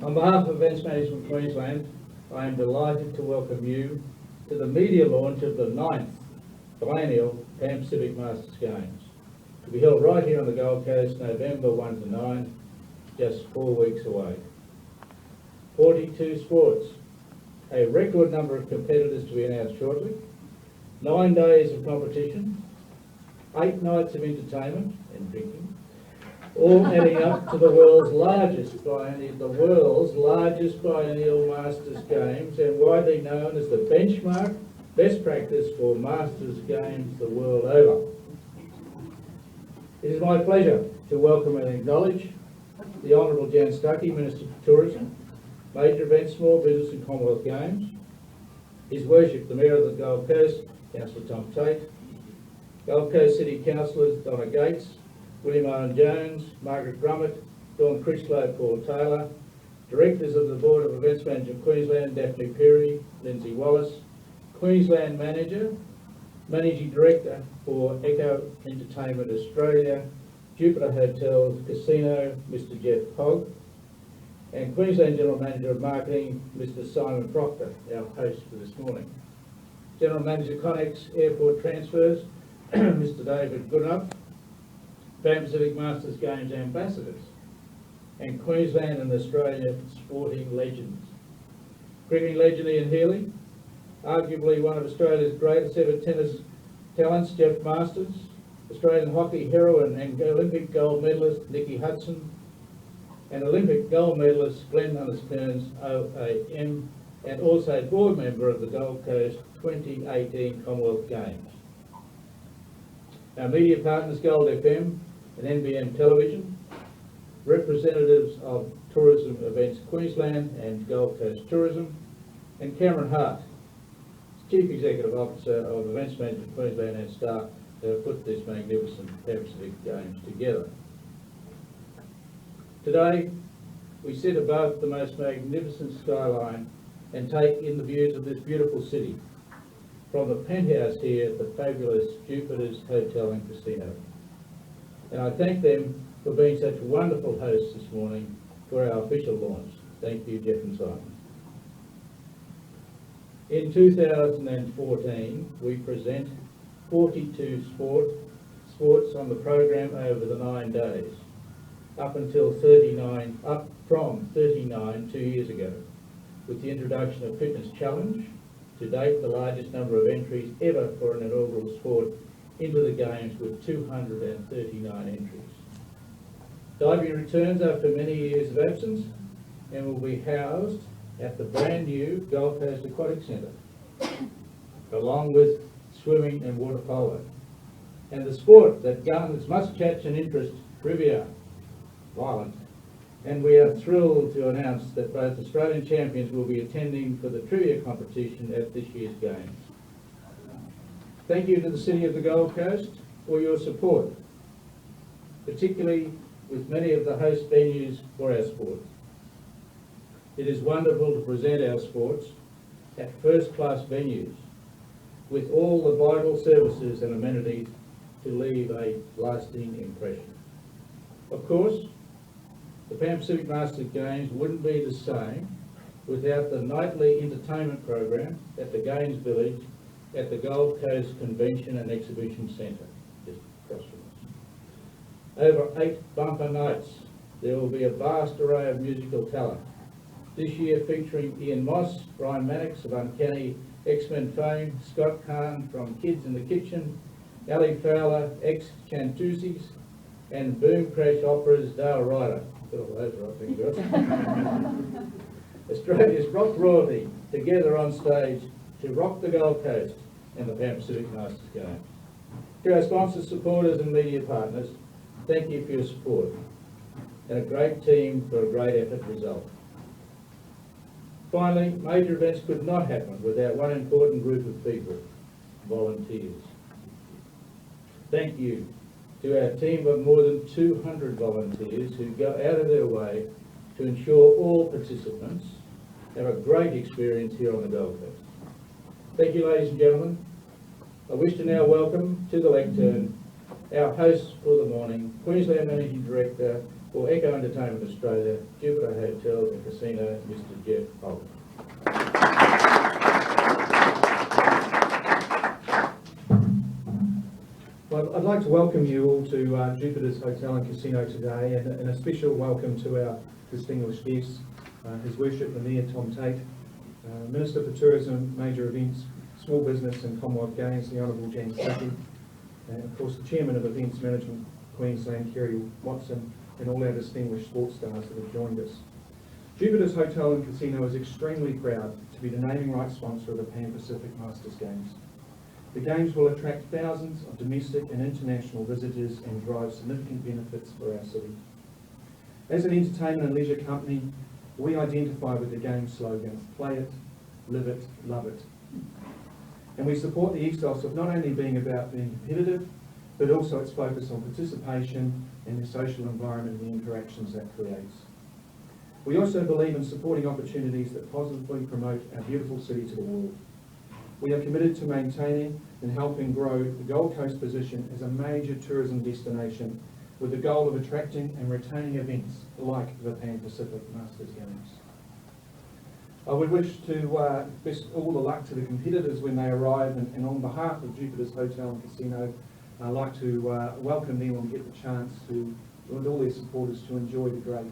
On behalf of Events Management Queensland, I am delighted to welcome you to the media launch of the 9th biennial Pan Pacific Masters Games, to be held right here on the Gold Coast, November 1 to 9, just 4 weeks away. 42 sports, a record number of competitors to be announced shortly, 9 days of competition, 8 nights of entertainment and drinking, all adding up to the world's largest biennial Masters Games, and widely known as the benchmark best practice for Masters Games the world over. It is my pleasure to welcome and acknowledge the Honourable Jan Stuckey, Minister for Tourism, Major Events, Small Business and Commonwealth Games, His Worship the Mayor of the Gold Coast, Councillor Tom Tate, Gold Coast City Councillors Donna Gates, William Owen Jones, Margaret Grummett, Dawn Crislow, Paul Taylor, Directors of the Board of Events Management Queensland, Daphne Perry, Lindsay Wallace, Queensland Manager, Managing Director for Echo Entertainment Australia, Jupiter Hotels Casino, Mr Jeff Hogg, and Queensland General Manager of Marketing, Mr Simon Proctor, our host for this morning. General Manager Connex Airport Transfers, Mr David Goodup, Pan Pacific Masters Games Ambassadors, and Queensland and Australia sporting legends. Cricketing legend Ian Healy, arguably one of Australia's greatest ever tennis talents, Jeff Masters, Australian hockey heroine and Olympic gold medalist Nikki Hudson, and Olympic gold medalist Glenn Hunter-Kearns OAM, and also board member of the Gold Coast 2018 Commonwealth Games. Our media partners Gold FM and NBN Television, representatives of Tourism Events Queensland and Gold Coast Tourism, and Cameron Hart, Chief Executive Officer of Events Management Queensland and staff who have put this magnificent Pan Pacific Games together. Today, we sit above the most magnificent skyline and take in the views of this beautiful city from the penthouse here at the fabulous Jupiter's Hotel and Casino. And I thank them for being such wonderful hosts this morning for our official launch. Thank you, Jeff and Simon. In 2014, we present 42 sports on the program over the 9 days, up from 39 2 years ago, with the introduction of Fitness Challenge, to date the largest number of entries ever for an inaugural sport into the Games, with 239 entries. Diving returns after many years of absence and will be housed at the brand new Gold Coast Aquatic Centre, along with swimming and water polo. And the sport that garners much catch and interest, trivia, violent, and we are thrilled to announce that both Australian champions will be attending for the trivia competition at this year's Games. Thank you to the City of the Gold Coast for your support, particularly with many of the host venues for our sport. It is wonderful to present our sports at first-class venues with all the vital services and amenities to leave a lasting impression. Of course, the Pan Pacific Masters Games wouldn't be the same without the nightly entertainment program at the Games Village at the Gold Coast Convention and Exhibition Centre, just across from us. Over 8 bumper nights, there will be a vast array of musical talent, this year featuring Ian Moss, Brian Mannix of Uncanny X-Men fame, Scott Kahn from Kids in the Kitchen, Ali Fowler, ex-Chantuzis, and Boom Crash Opera's Dale Ryder. Got all those right, thank you. Australia's rock royalty together on stage to rock the Gold Coast and the Pan Pacific Masters Games. To our sponsors, supporters and media partners, thank you for your support and a great team for a great effort result. Finally, major events could not happen without one important group of people, volunteers. Thank you to our team of more than 200 volunteers who go out of their way to ensure all participants have a great experience here on the Gold Coast. Thank you, ladies and gentlemen. I wish to now welcome to the lectern our host for the morning, Queensland Managing Director for Echo Entertainment Australia, Jupiter Hotels Casino, Mr. Jeff Holt. Well, I'd like to welcome you all to Jupiter's Hotel and Casino today, and a special welcome to our distinguished guests, His Worship the Mayor Tom Tate, Minister for Tourism, Major Events, Small Business and Commonwealth Games, the Honourable James Tuckey, and of course the Chairman of Events Management Queensland, Kerry Watson, and all our distinguished sports stars that have joined us. Jupiter's Hotel and Casino is extremely proud to be the naming rights sponsor of the Pan Pacific Masters Games. The Games will attract thousands of domestic and international visitors and drive significant benefits for our city. As an entertainment and leisure company, we identify with the Games slogan, play it, live it, love it. And we support the ethos of not only being about being competitive, but also its focus on participation and the social environment and the interactions that creates. We also believe in supporting opportunities that positively promote our beautiful city to the world. We are committed to maintaining and helping grow the Gold Coast position as a major tourism destination with the goal of attracting and retaining events like the Pan Pacific Masters Games. I would wish to best all the luck to the competitors when they arrive, and on behalf of Jupiter's Hotel and Casino, I'd like to welcome them and get the chance to, with all their supporters, to enjoy the great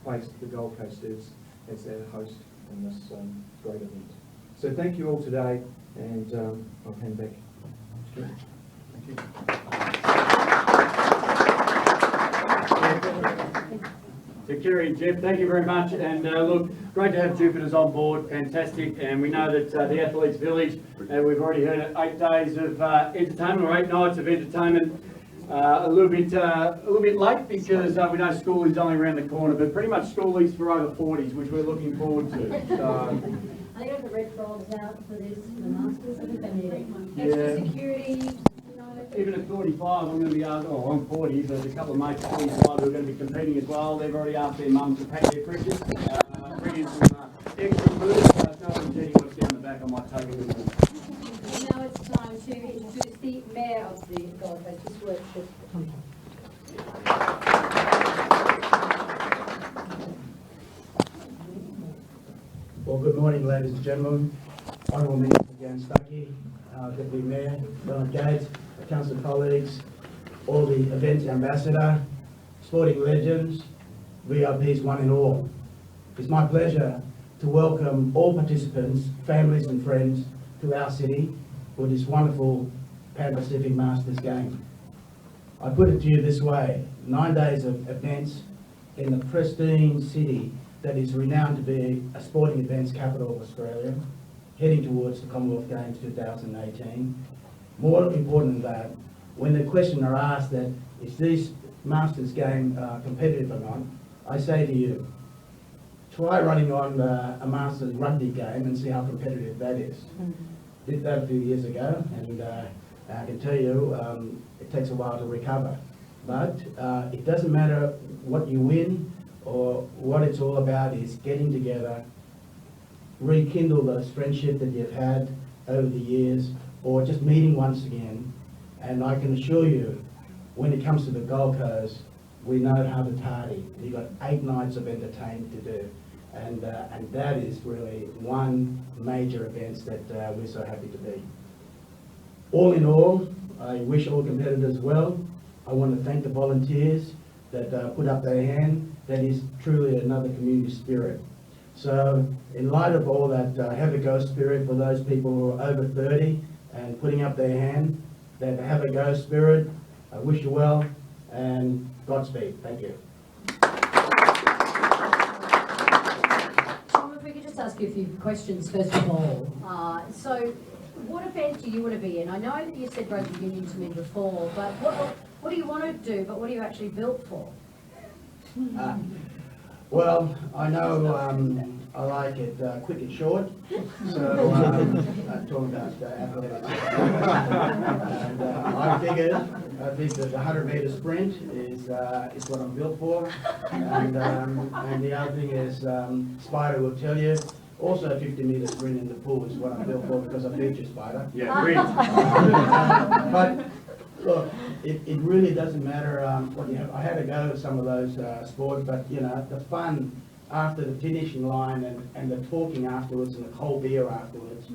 place that the Gold Coast is as their host in this great event. So thank you all today, and I'll hand back to you. Thank you. So Kerry and Jeff, thank you very much, and look, great to have Jupiter's on board, fantastic, and we know that the Athletes Village, we've already heard it, 8 days of entertainment, or 8 nights of entertainment, a little bit late because we know school is only around the corner, but pretty much school is for over 40s, which we're looking forward to. So, I think the red frogs out for this, for the Masters. I think they need Yeah. extra security, you know. even at 45, I'm going to be asked, oh, I'm 40, but a couple of mates at 45 who are going to be competing as well. They've already asked their mum to pack their crickets, bring in some extra food, so if no one's eating what's down the back, I might take it with me. And now it's time to introduce the Mayor of the Gold Coast, His Worship Tom Tate. Well, good morning, ladies and gentlemen. Honourable Minister James Tuckey, Deputy Mayor Donald Gates, council colleagues, all the events ambassador, sporting legends, VIPs one and all. It's my pleasure to welcome all participants, families and friends to our city for this wonderful Pan Pacific Masters game. I put it to you this way, 9 days of events in the pristine city that is renowned to be a sporting events capital of Australia, heading towards the Commonwealth Games 2018. More important than that, when the question are asked that is this Masters game competitive or not, I say to you, try running on a Masters rugby game and see how competitive that is. Did that a few years ago, and I can tell you it takes a while to recover. But it doesn't matter what you win, or what it's all about is getting together, rekindle those friendships that you've had over the years, or just meeting once again. And I can assure you, when it comes to the Gold Coast, we know how to party. You've got 8 nights of entertainment to do. And that is really one major event that we're so happy to be. All in all, I wish all competitors well. I want to thank the volunteers that put up their hand. That is truly another community spirit. So in light of all that, have a go spirit for those people who are over 30 and putting up their hand, that have a go spirit. I wish you well and Godspeed. Thank you. Tom, if we could just ask you a few questions first of all. So what event do you want to be in? I know that you said rugby union to me before, but what do you want to do, but what are you actually built for? Well, I know I like it quick and short, so I'm talking about athletics. And I think that the 100-metre sprint is what I'm built for, and the other thing is Spider will tell you. Also, 50-metre sprint in the pool is what I'm built for because I beat you, Spider. Yeah, great. But look, it really doesn't matter what you have. I had to go to some of those sports, but you know, the fun after the finishing line and the talking afterwards and the cold beer afterwards.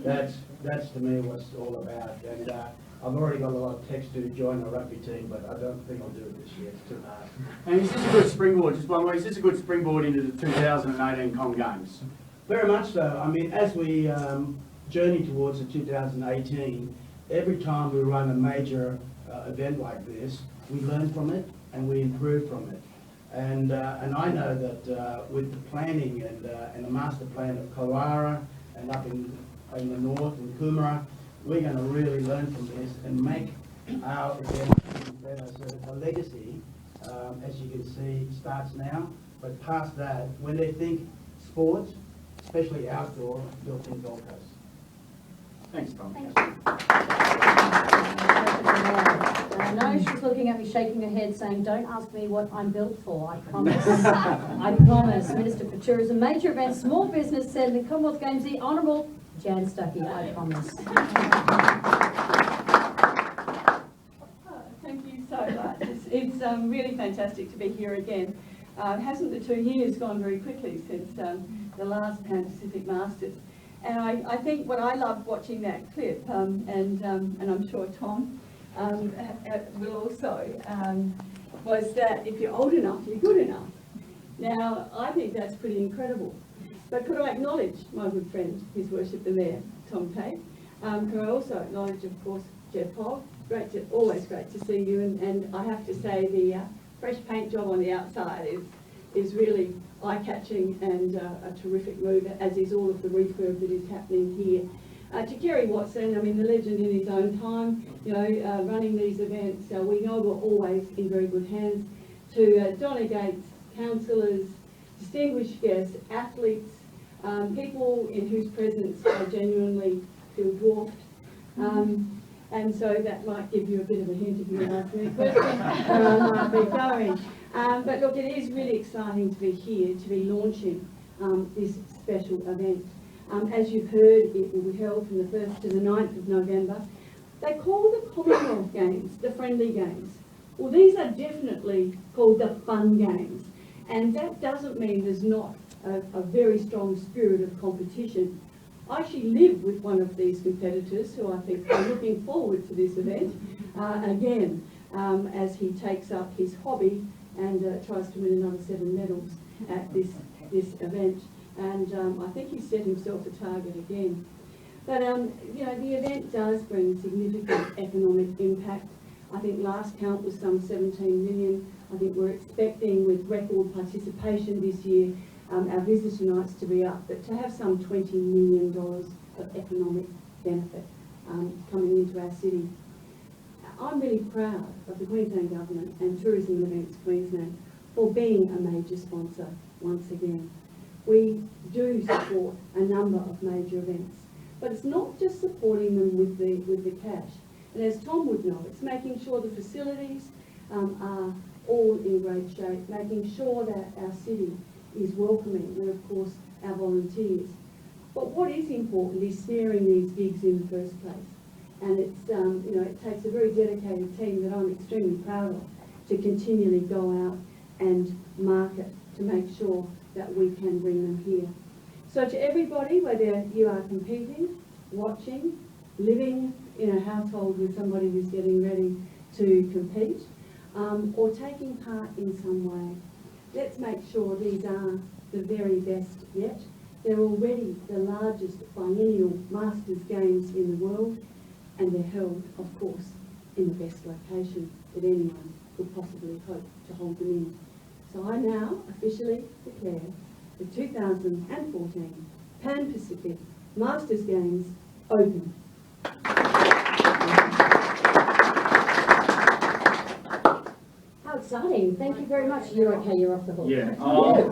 That's to me what it's all about. And I've already got a lot of text to join the rugby team, but I don't think I'll do it this year. It's too hard. And is this a good springboard, just one way, is this a good springboard into the 2018 Com Games? Very much so. I mean, as we journey towards the 2018, every time we run a major event like this, we learn from it and we improve from it. And I know that with the planning and the master plan of Kalara and up in the north in Coomera, we're going to really learn from this and make our event even better. So that the legacy, as you can see, starts now. But past that, when they think sports, especially outdoor, they'll think Gold Coast. Thanks, Tom. I know she's looking at me, shaking her head, saying, "Don't ask me what I'm built for, I promise." I promise. Minister for Tourism, Major Events, Small Business, and the Commonwealth Games, the Honourable Jan Stuckey, I promise. Thank you so much. It's really fantastic to be here again. Hasn't the 2 years gone very quickly since the last Pan Pacific Masters? And I think what I loved watching that clip, and I'm sure Tom will also, was that if you're old enough, you're good enough. Now, I think that's pretty incredible. But could I acknowledge my good friend, His Worship the Mayor, Tom Tate? Could I also acknowledge, of course, Jeff Hogg? Always great to see you, and I have to say the fresh paint job on the outside is really eye-catching and a terrific move, as is all of the refurb that is happening here. To Kerry Watson, I mean, the legend in his own time, you know, running these events, we know we're always in very good hands. To Donna Gates, councillors, distinguished guests, athletes, people in whose presence I genuinely feel dwarfed. And so that might give you a bit of a hint if you ask me a question where I might be going. But look, it is really exciting to be here, to be launching this special event. As you've heard, it will be held from the 1st to the 9th of November. They call the Commonwealth Games the friendly games. Well, these are definitely called the fun games. And that doesn't mean there's not a very strong spirit of competition. I actually live with one of these competitors who I think are looking forward to this event again, as he takes up his hobby and tries to win another 7 medals at this event. And I think he's set himself a target again. But you know, the event does bring significant economic impact. I think last count was some 17 million. I think we're expecting, with record participation this year, our visitor nights to be up, but to have some $20 million of economic benefit coming into our city. I'm really proud of the Queensland Government and Tourism Events Queensland for being a major sponsor once again. We do support a number of major events, but it's not just supporting them with the cash. And as Tom would know, it's making sure the facilities are all in great shape, making sure that our city is welcoming, and of course our volunteers. But what is important is snaring these gigs in the first place. And it's, you know, it takes a very dedicated team that I'm extremely proud of to continually go out and market to make sure that we can bring them here. So to everybody, whether you are competing, watching, living in a household with somebody who's getting ready to compete, or taking part in some way, let's make sure these are the very best yet. They're already the largest biennial Masters Games in the world, and they're held, of course, in the best location that anyone could possibly hope to hold them in. So I now officially declare the 2014 Pan Pacific Masters Games open. How exciting. Thank you very much. You're okay, you're off the hook. Yeah,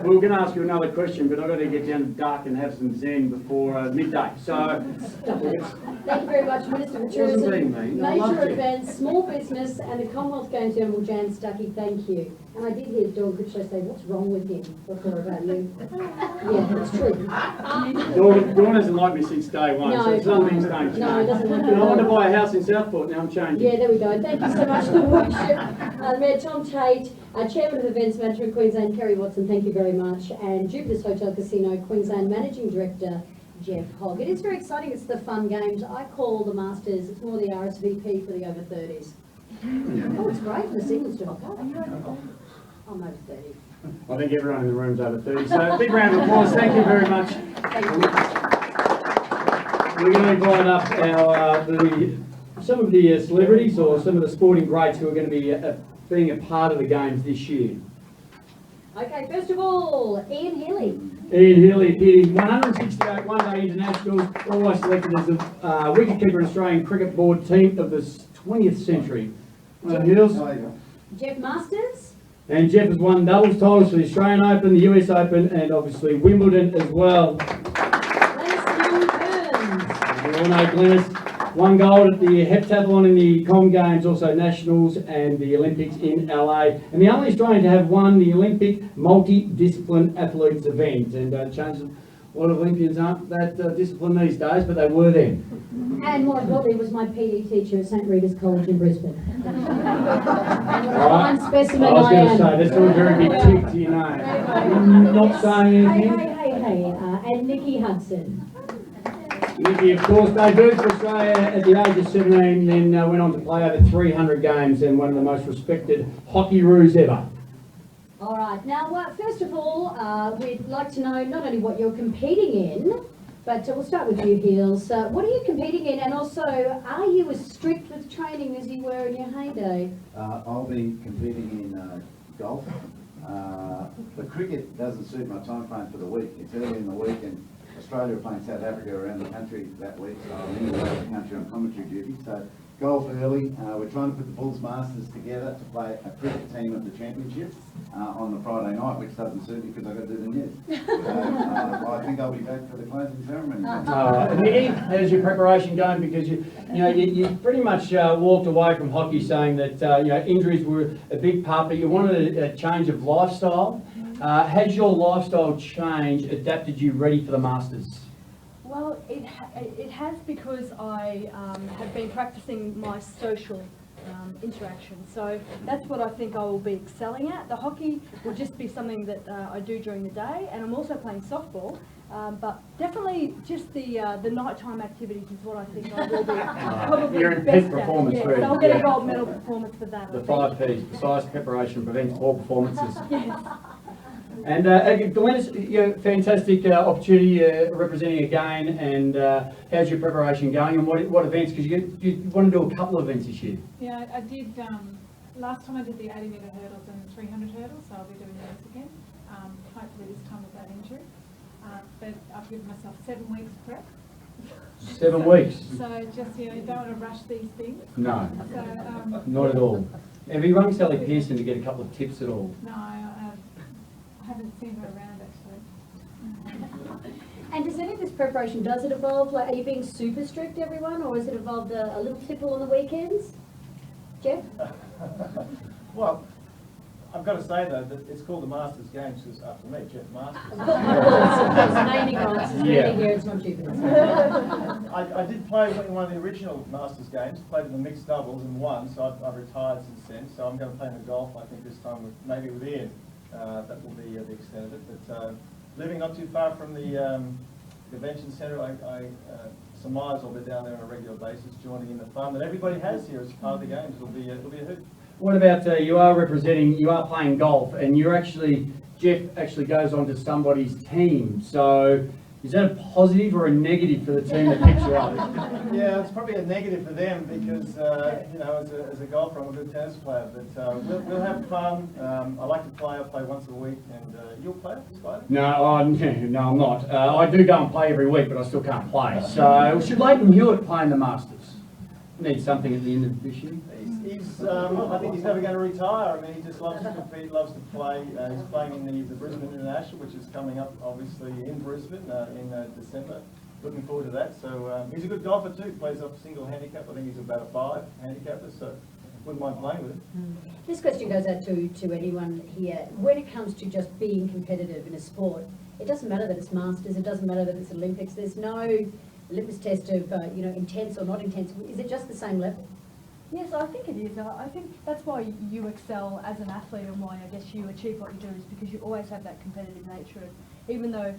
we were going to ask you another question, but I've got to get down to dark and have some zen before midday. So, Stop it. Thank you very much, Minister for Wasn't being Tourism, mean. I loved Major you. Events, Small Business and the Commonwealth Games General Jan Stuckey, thank you. And I did hear Dawn Critchlow say, what's wrong with him before about you? Yeah, it's true. Dawn hasn't liked me since day one, so some things don't change. No, it doesn't like And I want to that. buy a house in Southport, now I'm changing. Yeah, there we go. Thank you so much, Your Worship. Mayor Tom Tate, Chairman of Events Management Queensland, Kerry Watson, thank you very much. And Jupiter's Hotel Casino Queensland Managing Director, Jeff Hogg. It is very exciting, it's the fun games. I call the Masters, it's more the RSVP for the over 30s. Oh, it's great, the singles job. I'm over 30. I think everyone in the room's over 30, so a big round of applause, thank you very much. Thank you. We're going to invite up some of the celebrities or some of the sporting greats who are going to be being a part of the games this year. Okay, first of all, Ian Healy. Ian Healy appeared in 168 one-day internationals, always selected as the wicketkeeper in Australian Cricket Board team of the 20th century. Heels. Jeff Masters. And Jeff has won doubles titles for the Australian Open, the US Open, and obviously Wimbledon as well. Glennis Young-Kearns. We all know Glennis won gold at the heptathlon in the Com Games, also Nationals and the Olympics in LA. And the only Australian to have won the Olympic multi-discipline athletes event. And chances, a lot of Olympians aren't that disciplined these days, but they were then. And more importantly, was my PE teacher at St Rita's College in Brisbane. All right. Fine specimen I was I going to am. say, that's all a very big tick to your name. Not saying Hey, anything. hey, and Nikki Hudson. Nikki, of course, debuted for Australia at the age of 17, then went on to play over 300 games and one of the most respected hockey roos ever. All right, now, first of all, we'd like to know not only what you're competing in, but we'll start with you, Heels. What are you competing in, and also, are you as strict with training as you were in your heyday? I'll be competing in golf. But cricket doesn't suit my time frame for the week. It's early in the week and Australia are playing South Africa around the country that week, so I'm in the country on commentary duty. So golf early. We're trying to put the Bulls Masters together to play a cricket team of the championship on the Friday night, which doesn't suit me because I've got to do the news. So I think I'll be back for the closing ceremony. Nikki, how's your preparation going? Because you pretty much walked away from hockey saying that injuries were a big part, but you wanted a change of lifestyle. Has your lifestyle change adapted you ready for the Masters? Well, it has, because I have been practicing my social interaction. So that's what I think I will be excelling at. The hockey will just be something that I do during the day, and I'm also playing softball. But definitely just the nighttime activities is what I think I will be probably You're in best peak performance, at. really. Yes, I'll get Yeah. a gold medal performance for that. The I think. 5 Ps, precise preparation prevents poor performances. Yes. And Glennis, fantastic opportunity representing again, and how's your preparation going, and what events, because you want to do a couple of events this year? Yeah, I did, last time I did the 80-metre hurdles and 300 hurdles, so I'll be doing those again, hopefully this time without injury. But I've given myself 7 weeks prep. 7 weeks? So just, don't want to rush these things. No, So, not at all. Have you rung Sally Pearson to get a couple of tips at all? no, I haven't seen her around actually. And does any of this preparation, does it evolve, like, are you being super strict, everyone, or has it evolved a little tipple on the weekends? Jeff? Well, I've got to say though that it's called the Masters Games because after me, Jeff Masters. Of course, naming rights is Yeah. really here, it's not Jupiter. I did play in one of the original Masters Games, played in the mixed doubles and won, so I've retired since then. So I'm going to play in the golf, I think this time maybe with Ian. That will be the extent of it. But living not too far from the convention centre, I surmise I'll be down there on a regular basis, joining in the fun that everybody has here as part of the games. It'll be a hoot. What about, you are playing golf, and Jeff actually goes on to somebody's team, so is that a positive or a negative for the team that picks you up? Yeah, it's probably a negative for them because, as a golfer, I'm a good tennis player, but we'll have fun. I like to play. I play once a week, and you'll play, Spider? No, no, I'm not. I do go and play every week, but I still can't play. So, should Leighton Hewitt play in the Masters? Need something at the end of this year. I think he's never going to retire. I mean, he just loves to compete, loves to play. He's playing in the Brisbane International, which is coming up, obviously, in Brisbane in December. Looking forward to that. So he's a good golfer too. Plays off single handicap. I think he's about a 5 handicapper, so wouldn't mind playing with him. This question goes out to anyone here. When it comes to just being competitive in a sport, it doesn't matter that it's Masters, it doesn't matter that it's Olympics, there's no litmus test of, intense or not intense. Is it just the same level? Yes, I think it is. I think that's why you excel as an athlete and why I guess you achieve what you do is because you always have that competitive nature. And even though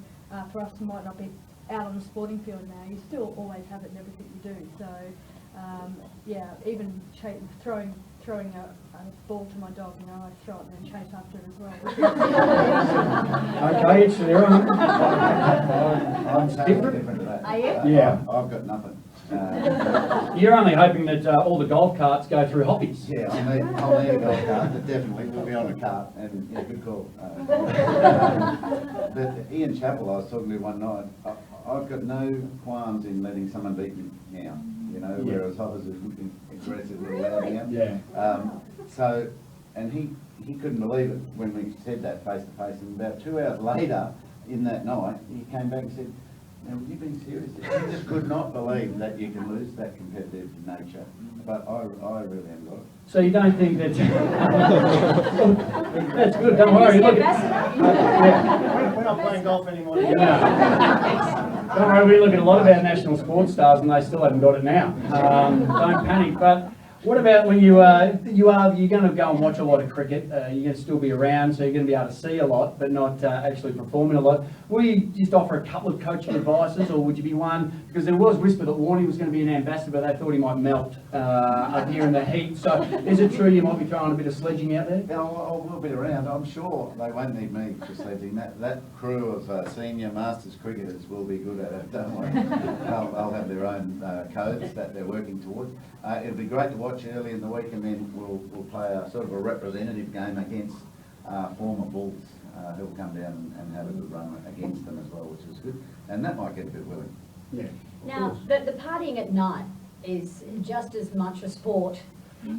for us you might not be out on the sporting field now, you still always have it in everything you do. So yeah, even throwing a ball to my dog, I throw it and then chase after it as well. Okay, it's there. I'm saying different to that. Are you? Yeah. I've got nothing. You're only hoping that all the golf carts go through hobbies. Yeah, I'll need a golf cart, but definitely we'll be on a cart, and yeah, good call. But Ian Chappell, I was talking to one night, I've got no qualms in letting someone beat me now, whereas Hoppers is aggressive little lad now. Yeah. So, and he couldn't believe it when we said that face to face, and about 2 hours later in that night, he came back and said, "Now, are you being serious?" He just could not believe that you can lose that competitive nature, but I really am got it. So you don't think that... That's good, don't worry. Look, We're not playing golf anymore. don't worry, we look at a lot of our national sports stars and they still haven't got it now. Don't panic. But what about when you're going to go and watch a lot of cricket? You're going to still be around, so you're going to be able to see a lot, but not actually performing a lot. Will you just offer a couple of coaching advices, or would you be one? Because there was whisper that Warnie was going to be an ambassador, but they thought he might melt up here in the heat. So is it true you might be throwing a bit of sledging out there? Yeah, we'll be around. I'm sure they won't need me for sledging. That crew of senior Masters cricketers will be good at it, don't worry. They'll have their own codes that they're working towards. It'll be great to watch early in the week, and then we'll play a sort of a representative game against former Bulls who will come down and have a good run against them as well, which is good. And that might get a bit willing. Yeah. Now, the partying at night is just as much a sport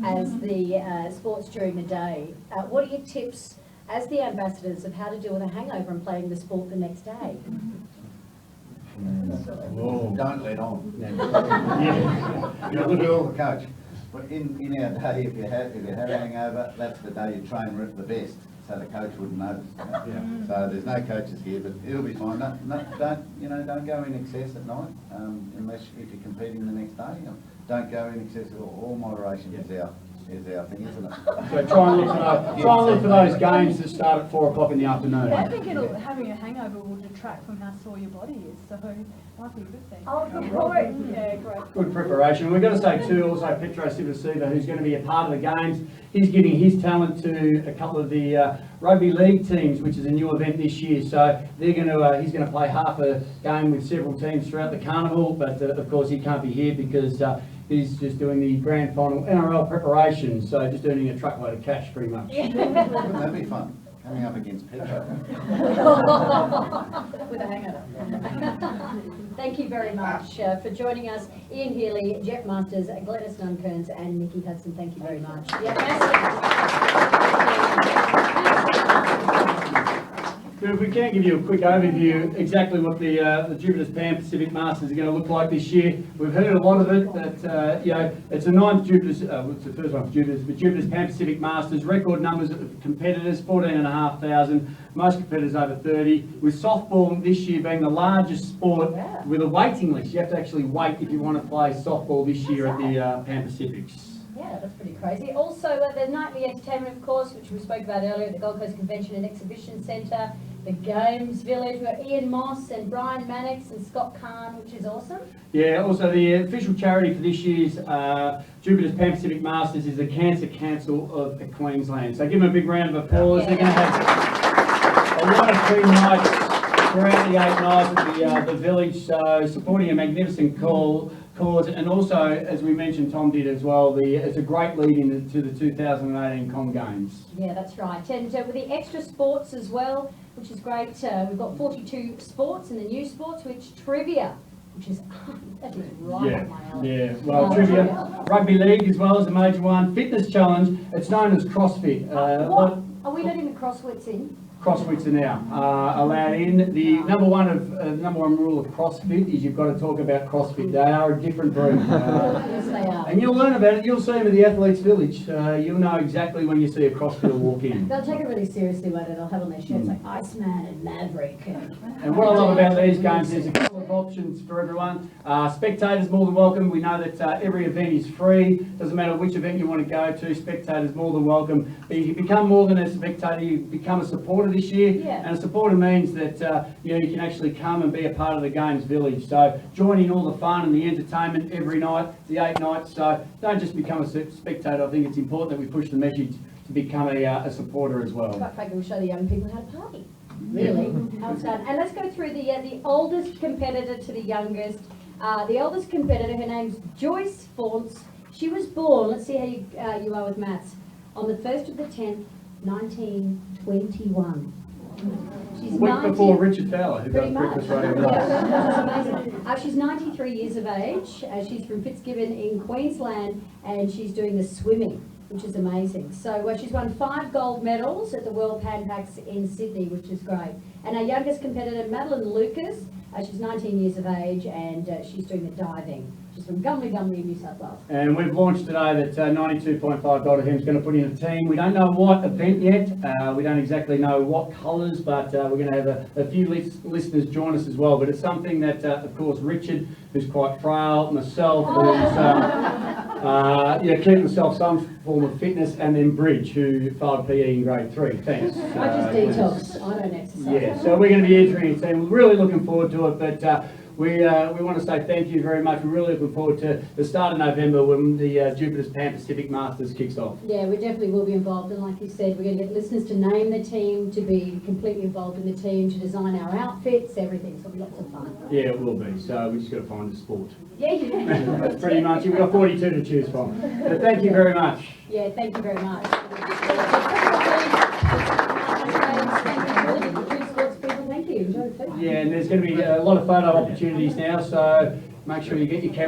as the sports during the day. What are your tips as the ambassadors of how to deal with a hangover and playing the sport the next day? Don't let on. Yeah. You're the coach. But in our day, if you had a hangover, that's the day you train the best, so the coach wouldn't notice. So there's no coaches here, but it'll be fine. Don't go in excess at night, unless if you're competing the next day. Don't go in excess at all. All moderation is our thing, isn't it? So try and look for those games that start at 4 o'clock in the afternoon. I think having a hangover will detract from how sore your body is, so it might be a good thing. Oh, good point. Yeah, great. Good preparation. We've got to say too, also Petro Sivasiva, who's going to be a part of the games. He's giving his talent to a couple of the rugby league teams, which is a new event this year. So they're going to, he's going to play half a game with several teams throughout the carnival, but of course he can't be here because he's just doing the grand final NRL preparation, so just earning a truckload of cash pretty much. Wouldn't that be fun? Coming up against Petro. With a hangover. Thank you very much for joining us. Ian Healy, Jeff Masters, Glenys Nunn-Kearns and Nikki Hudson, thank you very much. But if we can give you a quick overview exactly what the Jupiter's Pan Pacific Masters are going to look like this year. We've heard a lot of it, that it's the 9th Jupiter's, it's the first one for Jupiter's, but Jupiter's Pan Pacific Masters, record numbers of competitors, 14,500, most competitors over 30, with softball this year being the largest sport with a waiting list. You have to actually wait if you want to play softball this year at the Pan Pacifics. Yeah, that's pretty crazy. Also, the nightly entertainment, of course, which we spoke about earlier at the Gold Coast Convention and Exhibition Centre, the Games Village, we've got Ian Moss and Brian Mannix and Scott Kahn, which is awesome. Yeah, also the official charity for this year's Jupiter's Pan Pacific Masters is the Cancer Council of Queensland. So give them a big round of applause. They're going to have a lot of free nights throughout the 8 nights at the village, so supporting a magnificent cause, and also, as we mentioned, Tom did as well, it's a great lead into the 2018 Com Games. Yeah, that's right. And with the extra sports as well, which is great, we've got 42 sports and the new sports, which trivia, which is, that is right up my alley. Yeah, well, trivia, rugby league as well as a major one, fitness challenge, it's known as CrossFit. What? Are we letting the CrossFits in? CrossFits are now allowed in. The number one rule of CrossFit is you've got to talk about CrossFit. They are a different breed. Yes, they are. And you'll learn about it. You'll see them at the Athletes Village. You'll know exactly when you see a CrossFitter walk in. They'll take it really seriously, won't they? They'll have on their shirts like Iceman and Maverick. And what I love about these games is a couple of options for everyone. Spectators more than welcome. We know that every event is free. Doesn't matter which event you want to go to, spectators more than welcome. But you become more than a spectator, you become a supporter this year. Yeah. And a supporter means that you know, you can actually come and be a part of the Games Village. So join in all the fun and the entertainment every night, the 8 nights. So don't just become a spectator. I think it's important that we push the message to become a supporter as well. Quite frankly, we'll show the young people how to party. Really, how it's done. And let's go through the oldest competitor to the youngest. The oldest competitor, her name's Joyce Faunce. She was born, let's see how you are with maths, on the 1st of the 10th, 1921. She's Week 90 before Richard Fowler, who Pretty does much. breakfast radio. Yeah, that's amazing. She's 93 years of age. She's from Fitzgibbon in Queensland, and she's doing the swimming, which is amazing. So she's won 5 gold medals at the World Pan Pacs in Sydney, which is great. And our youngest competitor, Madeline Lucas, she's 19 years of age, and she's doing the diving. She's from Gumley, New South Wales. And we've launched today that 92.5 Dot FM is going to put in a team. We don't know what event yet. We don't exactly know what colours, but we're going to have a few listeners join us as well. But it's something that, of course, Richard, who's quite frail, myself, who's keeping myself some form of fitness, and then Bridge, who failed PE in grade 3. Thanks. I just detox. I don't exercise. Yeah, so we're going to be entering a team. We're really looking forward to it, but we want to say thank you very much. We're really looking forward to the start of November when the Jupiter's Pan Pacific Masters kicks off. Yeah, we definitely will be involved, and like you said, we're going to get listeners to name the team, to be completely involved in the team, to design our outfits, everything, so it'll be lots of fun. Yeah, it will be. So we just got to find a sport. Yeah. That's pretty much it. We've got 42 to choose from. But thank you very much. Yeah, thank you very much. Thank you. Enjoy the food. Yeah, and there's going to be a lot of photo opportunities now, so make sure you get your camera.